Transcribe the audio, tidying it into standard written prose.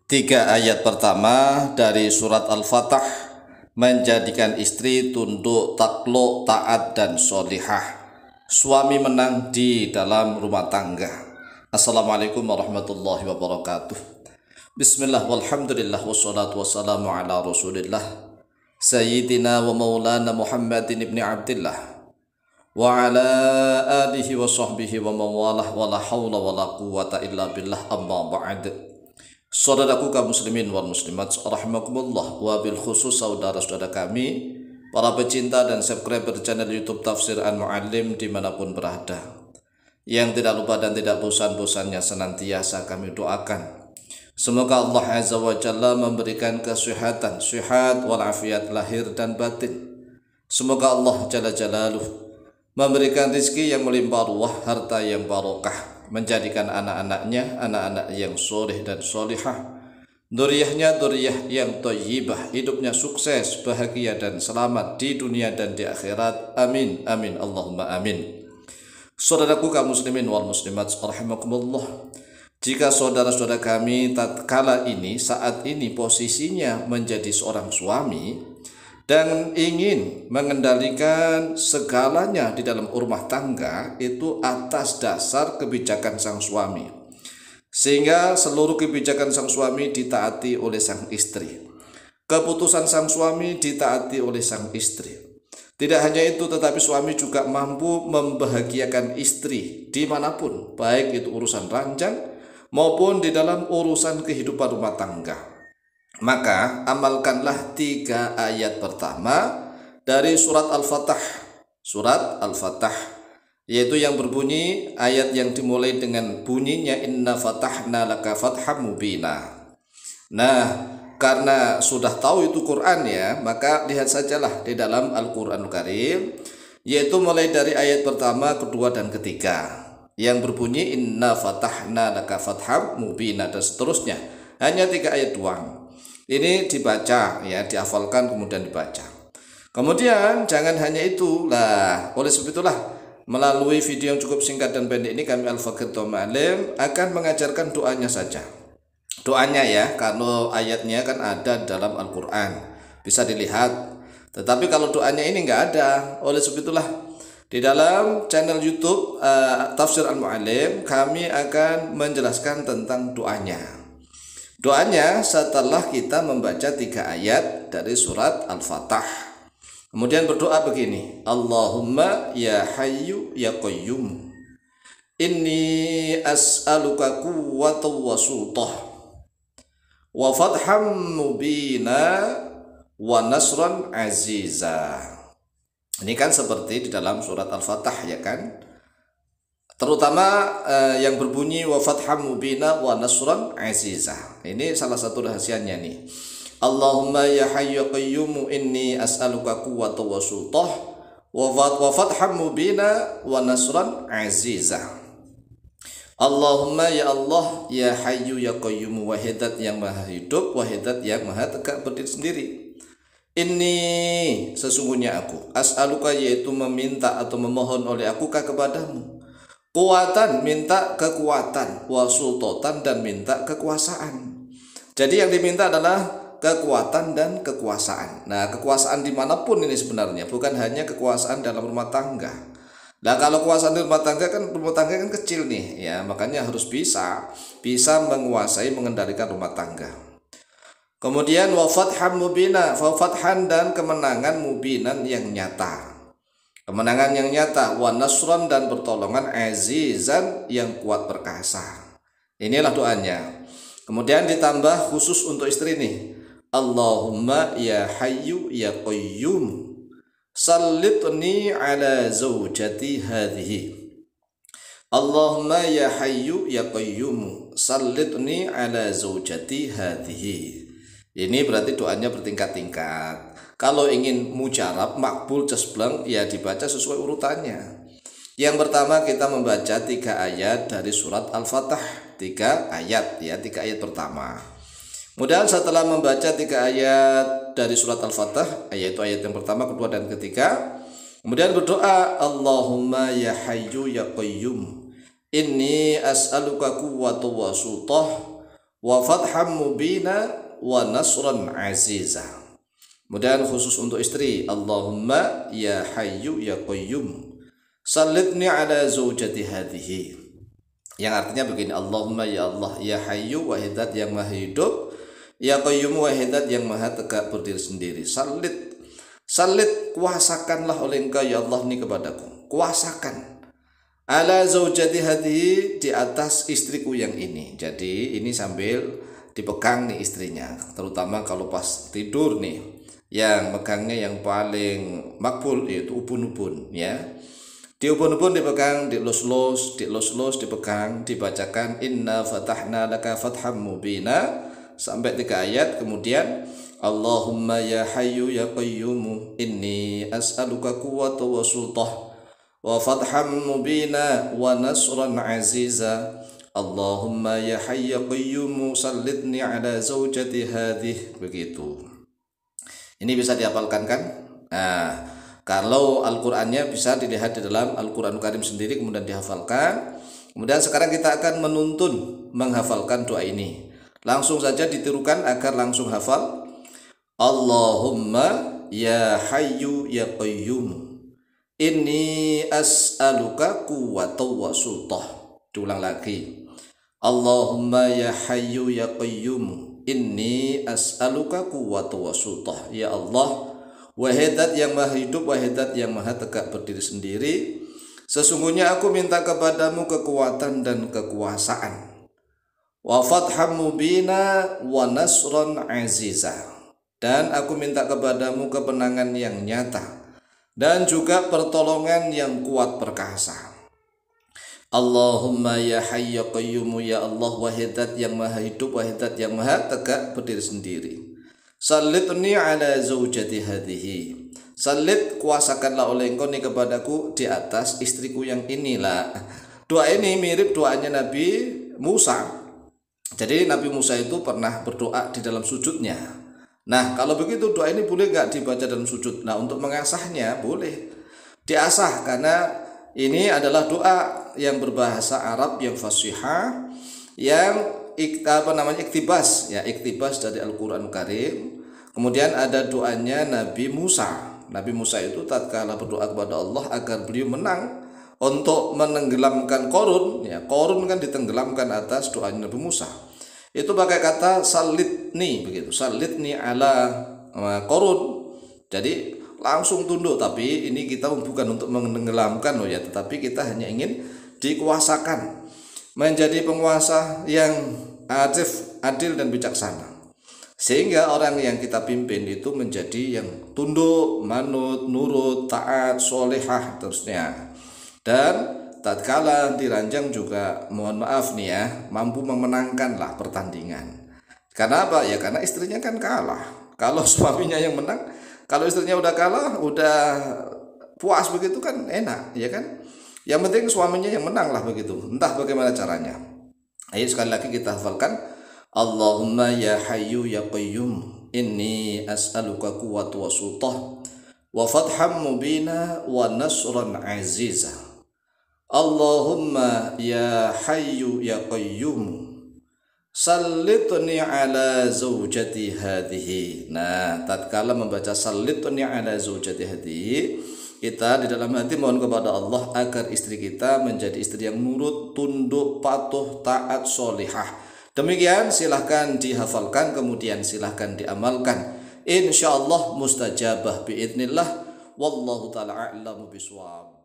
Tiga ayat pertama dari surat Al-Fatah menjadikan istri tunduk, takluk, taat, dan solihah. Suami menang di dalam rumah tangga. Assalamualaikum warahmatullahi wabarakatuh. Bismillah walhamdulillah wassalatu wassalamu ala rasulillah Sayyidina wa maulana Muhammadin ibni Abdillah wa ala alihi wa sahbihi wa mawalah wa la hawla wa la quwata illa billah amma ba'd. Saudaraku kaum muslimin wal muslimat rahimakumullah, wa bil khusus saudara-saudara kami para pecinta dan subscriber channel YouTube Tafsir Al-Muallim dimanapun berada, yang tidak lupa dan tidak bosan-bosannya senantiasa kami doakan semoga Allah Azza wa Jalla memberikan kesehatan, sehat walafiat lahir dan batin. Semoga Allah Jalla Jalaluh memberikan rezeki yang melimpah ruah, harta yang barokah, menjadikan anak-anaknya anak-anak yang soleh dan solihah, duriyahnya duriyah yang thayyibah, hidupnya sukses, bahagia dan selamat di dunia dan di akhirat. Amin amin Allahumma amin. Saudaraku kaum muslimin wal muslimat rahimakumullah, jika saudara-saudara kami tatkala ini saat ini posisinya menjadi seorang suami dan ingin mengendalikan segalanya di dalam rumah tangga itu atas dasar kebijakan sang suami, sehingga seluruh kebijakan sang suami ditaati oleh sang istri, keputusan sang suami ditaati oleh sang istri. Tidak hanya itu, tetapi suami juga mampu membahagiakan istri dimanapun, baik itu urusan ranjang maupun di dalam urusan kehidupan rumah tangga. Maka amalkanlah tiga ayat pertama dari surat Al-Fatah. Surat Al-Fatah, yaitu yang berbunyi, ayat yang dimulai dengan bunyinya inna fatahna laka fatham mubina. Nah, karena sudah tahu itu Quran ya, maka lihat sajalah di dalam Al-Quranul Karim, yaitu mulai dari ayat pertama, kedua, dan ketiga, yang berbunyi inna fatahna laka fatham mubina dan seterusnya. Hanya tiga ayat doang. Ini dibaca ya, dihafalkan kemudian dibaca. Kemudian jangan hanya itu lah. Oleh sebab itulah melalui video yang cukup singkat dan pendek ini kami Al-Faqih Al-Muallim akan mengajarkan doanya saja. Doanya ya, kalau ayatnya kan ada dalam Al-Quran, bisa dilihat. Tetapi kalau doanya ini nggak ada. Oleh sebab itulah di dalam channel YouTube Tafsir Al-Muallim kami akan menjelaskan tentang doanya. Doanya setelah kita membaca tiga ayat dari surat Al-Fatah. Kemudian berdoa begini, Allahumma ya hayyu ya qayyum, inni as'aluka quwwatan wa sultah wa fatham mubina wa nasran aziza. Ini kan seperti di dalam surat Al-Fatah ya kan, terutama yang berbunyi wa fatham mubina wa nasran aziza. Ini salah satu rahasianya nih. Allahumma ya hayyu qayyum inni as'aluka quwwatan wa sultah wa fatham mubina wa nasran aziza. Allahumma ya Allah ya hayyu ya qayyum, wahidat yang maha hidup, wahidat yang maha tegak berdiri sendiri. Ini sesungguhnya aku, as'aluka yaitu meminta atau memohon oleh aku kepadamu, kuatan minta kekuatan, wa sultan dan minta kekuasaan. Jadi yang diminta adalah kekuatan dan kekuasaan. Nah, kekuasaan dimanapun ini sebenarnya, bukan hanya kekuasaan dalam rumah tangga. Nah, kalau kekuasaan di rumah tangga kan kecil nih ya, makanya harus bisa menguasai, mengendalikan rumah tangga. Kemudian wa fatham mubina, wa fathan dan kemenangan mubinan yang nyata. Kemenangan yang nyata, wa nasran dan pertolongan azizan yang kuat perkasa. Inilah doanya. Kemudian ditambah khusus untuk istri nih, Allahumma ya hayyu ya qayyum sallitni ala zawjati hadhihi. Allahumma ya hayyu ya qayyum sallitni ala zawjati hadhihi. Ini berarti doanya bertingkat-tingkat. Kalau ingin mujarab, makbul, cesbleng, ya dibaca sesuai urutannya. Yang pertama kita membaca tiga ayat dari surat Al-Fatah. Tiga ayat pertama. Kemudian setelah membaca tiga ayat dari surat Al-Fatah, yaitu ayat yang pertama, kedua, dan ketiga, kemudian berdoa, Allahumma ya hayyu ya qayyum inni as'aluka quwwatan wa sultah wa fatham mubina wa nasran aziza. Kemudian khusus untuk istri, Allahumma ya hayyu ya qayyum sallitni ala zaujati hadhihi. Yang artinya begini, Allahumma ya Allah ya hayyu wahai zat yang maha hidup, ya qayyum wahai zat yang maha tegak berdiri sendiri. Salit kuasakanlah oleh engkau ya Allah ini kepadaku, kuasakan ala zaujati hadhihi, di atas istriku yang ini. Jadi ini sambil dipegang nih istrinya, terutama kalau pas tidur nih, yang megangnya yang paling makbul yaitu ubun-ubun ya. Di ubun-ubun dipegang, dilus-lus dipegang, dibacakan inna fatahna laka fatham mubina sampai 3 ayat. Kemudian Allahumma ya hayyu ya qayyum inni as'aluka quwwata wa sultah wa fatham mubina wa nasran aziza. Allahumma ya hayyu ya qayyum sallitni ala zaujati hadhihi. Begitu. Ini bisa dihafalkan kan? Nah, kalau Al-Qur'annya bisa dilihat di dalam Al-Qur'an Karim sendiri kemudian dihafalkan. Kemudian sekarang kita akan menuntun menghafalkan doa ini. Langsung saja ditirukan agar langsung hafal. Allahumma ya hayyu ya qayyum inni as'aluka quwwata wa sultah. Diulang lagi. Allahumma ya hayyu ya qayyum inni as'aluka quwwata wa sultah. Ya Allah, wahai zat yang maha hidup, wahai zat yang maha tegak berdiri sendiri, sesungguhnya aku minta kepadamu kekuatan dan kekuasaan, wa fatham mubina wa nasran aziza, dan aku minta kepadamu kemenangan yang nyata dan juga pertolongan yang kuat perkasa. Allahumma ya hayyu qayyum ya Allah, wahai zat yang maha hidup, wahai zat yang maha tegak berdiri sendiri, sallitni ala zaujati hadhihi, salit kuasakanlah oleh engkau nih kepadaku di atas istriku yang inilah. Doa ini mirip doanya Nabi Musa. Jadi Nabi Musa itu pernah berdoa di dalam sujudnya. Nah, kalau begitu doa ini boleh nggak dibaca dalam sujud? Nah, untuk mengasahnya boleh diasah, karena ini adalah doa yang berbahasa Arab yang fasihah, yang iktibas ya, iktibas dari Al-Qur'an Karim. Kemudian ada doanya Nabi Musa. Nabi Musa itu tatkala berdoa kepada Allah agar beliau menang untuk menenggelamkan Qarun ya. Qarun kan ditenggelamkan atas doanya Nabi Musa. Itu pakai kata salitni begitu. Salitni ala Qarun. Jadi langsung tunduk, tapi ini kita bukan untuk menenggelamkan loh ya, tetapi kita hanya ingin dikuasakan menjadi penguasa yang adil dan bijaksana, sehingga orang yang kita pimpin itu menjadi yang tunduk, manut, nurut, taat, solehah terusnya. Dan tatkala diranjang juga mohon maaf nih ya, mampu memenangkanlah pertandingan. Karena apa ya? Karena istrinya kan kalah. Kalau suaminya yang menang, kalau istrinya udah kalah, udah puas begitu kan enak ya kan. Yang penting suaminya yang menang lah begitu, entah bagaimana caranya. Ayo sekali lagi kita hafalkan. Allahumma ya hayyu ya qayyum inni as'aluka quwwata wa sultah wa fatham mubina wa nasran aziza. Allahumma ya hayyu ya qayyum sallitni ala zaujati hadhihi. Nah, tatkala membaca sallitni ala zaujati hadhihi, kita di dalam hati mohon kepada Allah agar istri kita menjadi istri yang nurut, tunduk, patuh, taat, solihah. Demikian silahkan dihafalkan, kemudian silahkan diamalkan. Insyaallah mustajabah biidznillah. Wallahu ta'ala a'lamu bishawab.